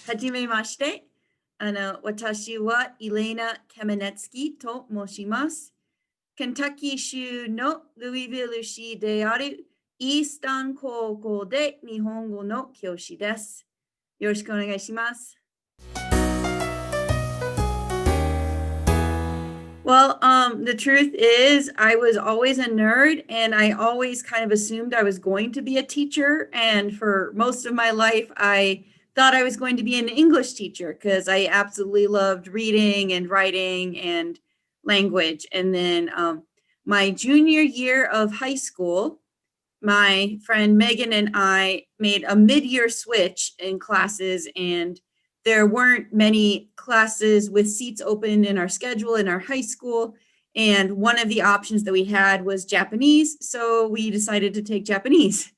はじめまして。私はイレナ・カメネツキと申します。ケンタッキー州のルイビル市であるイースタン高校で日本語の教師です。よろしくお願いします。Well, the truth is, I was always a nerd and I always kind of assumed I was going to be a teacher. And for most of my life, I thought I was going to be an English teacher because I absolutely loved reading and writing and language. And then my junior year of high school, my friend Megan and I made a mid-year switch in classes, and there weren't many classes with seats open in our schedule in our high school. And one of the options that we had was Japanese. So we decided to take Japanese,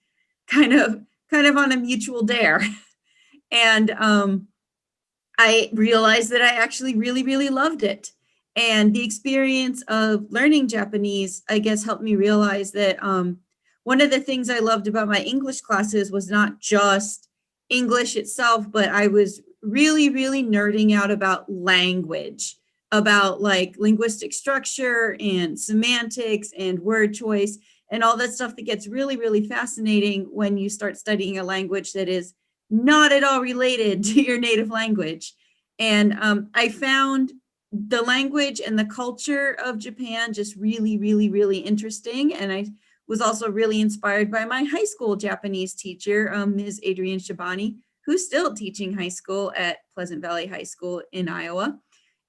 kind of on a mutual dare. And I realized that I actually really, really loved it. And the experience of learning Japanese, I guess, helped me realize that one of the things I loved about my English classes was not just English itself, but I was really, really nerding out about language, about like linguistic structure and semantics and word choice and all that stuff that gets really, really fascinating when you start studying a language that is not at all related to your native language. And I found the language and the culture of Japan just really, really, really interesting. And I was also really inspired by my high school Japanese teacher, Ms. Adrienne Shabani, who's still teaching high school at Pleasant Valley High School in Iowa.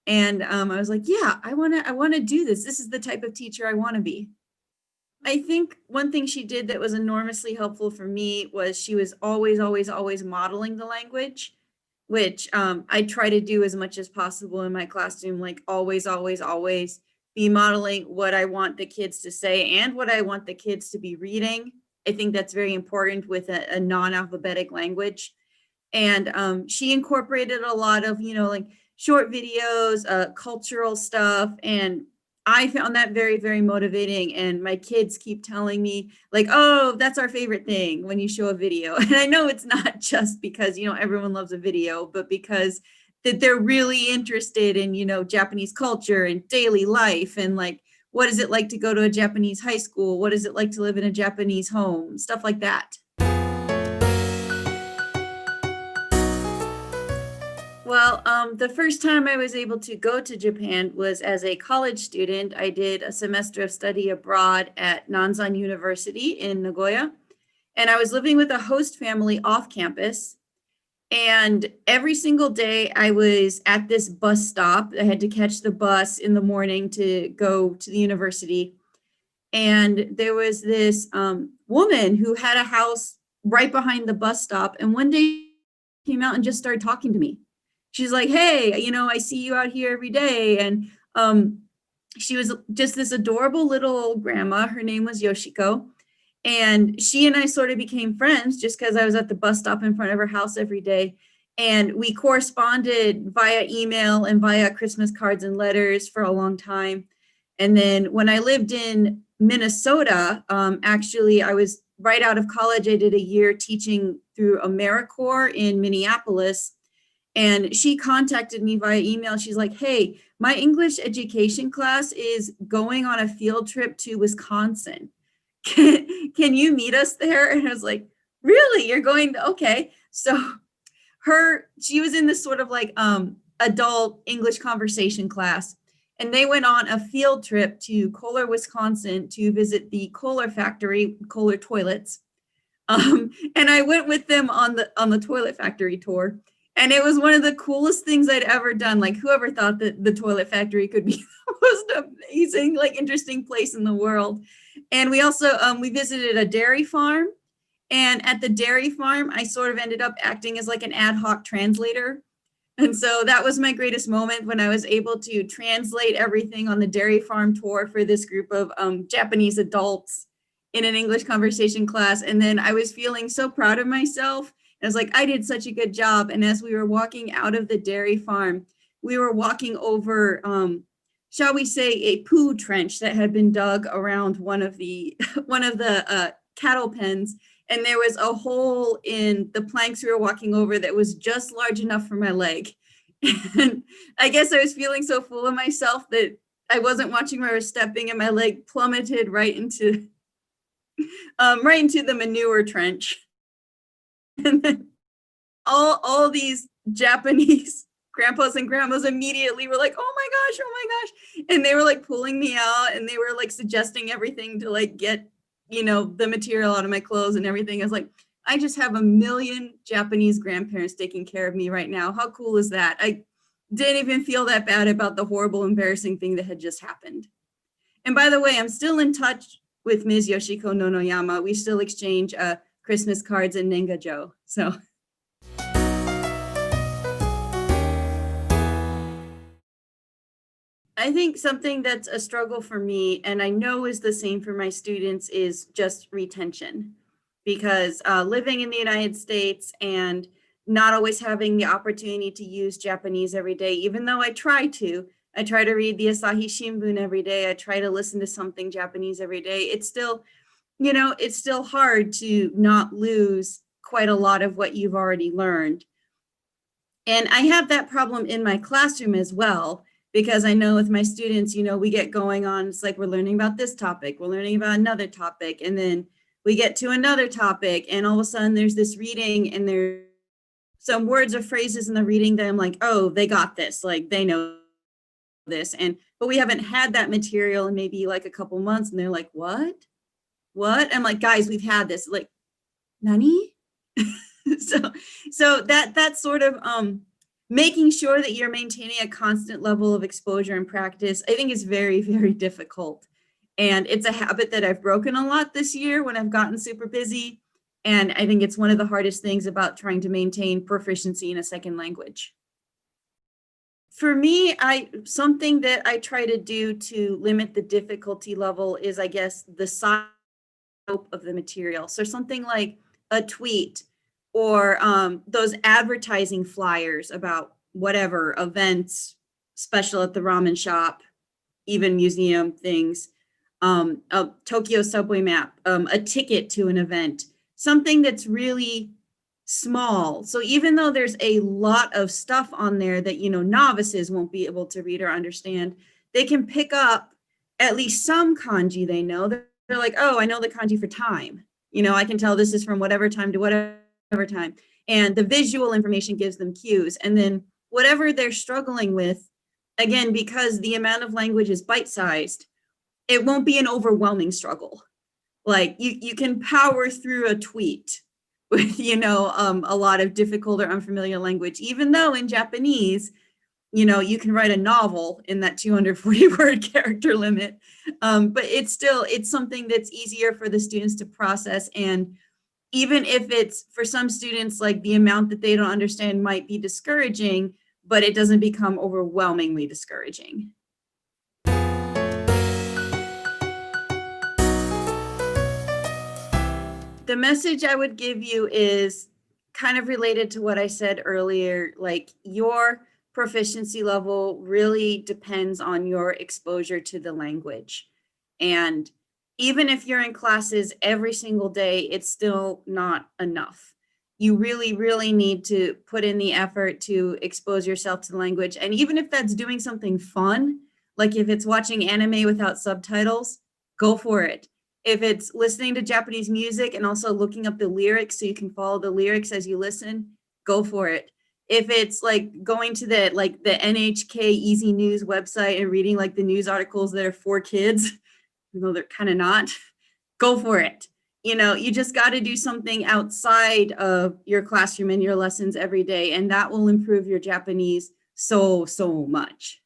And I was like, yeah, I wanna do this. This is the type of teacher I wanna be. I think one thing she did that was enormously helpful for me was she was always, always, always modeling the language, which I try to do as much as possible in my classroom, like always, always, always be modeling what I want the kids to say and what I want the kids to be reading. I think that's very important with a non-alphabetic language. And she incorporated a lot of, like short videos, cultural stuff, and I found that very, very motivating. And my kids keep telling me, like, oh, that's our favorite thing when you show a video. And I know it's not just because, everyone loves a video, but because that they're really interested in, Japanese culture and daily life and like, what is it like to go to a Japanese high school? What is it like to live in a Japanese home? Stuff like that. Well, the first time I was able to go to Japan was as a college student. I did a semester of study abroad at Nanzan University in Nagoya, and I was living with a host family off campus. And every single day I was at this bus stop. I had to catch the bus in the morning to go to the university. And there was this woman who had a house right behind the bus stop. And one day she came out and just started talking to me. She's like, hey, I see you out here every day. And she was just this adorable little grandma. Her name was Yoshiko. And she and I sort of became friends just because I was at the bus stop in front of her house every day. And we corresponded via email and via Christmas cards and letters for a long time. And then when I lived in Minnesota, actually, I was right out of college. I did a year teaching through AmeriCorps in Minneapolis. And she contacted me via email. She's like, hey, my English education class is going on a field trip to Wisconsin. Can you meet us there? And I was like, really? You're going to, okay. So she was in this sort of like adult English conversation class. And they went on a field trip to Kohler, Wisconsin to visit the Kohler factory, Kohler toilets. And I went with them on the toilet factory tour. And it was one of the coolest things I'd ever done. Like, whoever thought that the toilet factory could be the most amazing, like interesting place in the world. And we also, we visited a dairy farm. And at the dairy farm, I sort of ended up acting as like an ad hoc translator. And so that was my greatest moment when I was able to translate everything on the dairy farm tour for this group of Japanese adults in an English conversation class. And then I was feeling so proud of myself. I was like, I did such a good job. And as we were walking out of the dairy farm, we were walking over, shall we say, a poo trench that had been dug around one of the cattle pens. and there was a hole in the planks we were walking over that was just large enough for my leg. And I guess I was feeling so full of myself that I wasn't watching where I was stepping, and my leg plummeted right into the manure trench. And then all these Japanese grandpas and grandmas immediately were like, oh my gosh. And they were like pulling me out, and they were like suggesting everything to like get, the material out of my clothes and everything. I was like, I just have a million Japanese grandparents taking care of me right now. How cool is that? I didn't even feel that bad about the horrible, embarrassing thing that had just happened. And by the way, I'm still in touch with Ms. Yoshiko Nonoyama. We still exchange Christmas cards and Nengajo. So I think something that's a struggle for me, and I know is the same for my students, is just retention. Because living in the United States and not always having the opportunity to use Japanese every day, even though I try to read the Asahi Shimbun every day. I try to listen to something Japanese every day. It's still, it's still hard to not lose quite a lot of what you've already learned. And I have that problem in my classroom as well, because I know with my students, we get going on, it's like we're learning about this topic, we're learning about another topic, and then we get to another topic, and all of a sudden there's this reading, and there's some words or phrases in the reading that I'm like, oh, they got this, like they know this. But we haven't had that material in maybe like a couple months, and they're like, what? I'm like, guys, we've had this. Like, nani? so that's sort of making sure that you're maintaining a constant level of exposure and practice, I think is very, very difficult. And it's a habit that I've broken a lot this year when I've gotten super busy. And I think it's one of the hardest things about trying to maintain proficiency in a second language. For me, something that I try to do to limit the difficulty level is, I guess, the size of the material. So something like a tweet or those advertising flyers about whatever events, special at the ramen shop, even museum things, a Tokyo subway map, a ticket to an event, something that's really small. So even though there's a lot of stuff on there that, novices won't be able to read or understand, they can pick up at least some kanji they know. They're like, oh, I know the kanji for time. I can tell this is from whatever time to whatever time. And the visual information gives them cues. And then whatever they're struggling with, again, because the amount of language is bite-sized, it won't be an overwhelming struggle. Like you can power through a tweet with, a lot of difficult or unfamiliar language, even though in Japanese, you can write a novel in that 240 word character limit. But it's something that's easier for the students to process. And even if it's, for some students, like the amount that they don't understand might be discouraging, but it doesn't become overwhelmingly discouraging. The message I would give you is kind of related to what I said earlier. Like, your proficiency level really depends on your exposure to the language. And even if you're in classes every single day, it's still not enough. You really, really need to put in the effort to expose yourself to the language. And even if that's doing something fun, like if it's watching anime without subtitles, go for it. If it's listening to Japanese music and also looking up the lyrics so you can follow the lyrics as you listen, go for it. If it's like going to the NHK Easy News website and reading like the news articles that are for kids, even though they're kind of not, go for it. You just got to do something outside of your classroom and your lessons every day, and that will improve your Japanese so much.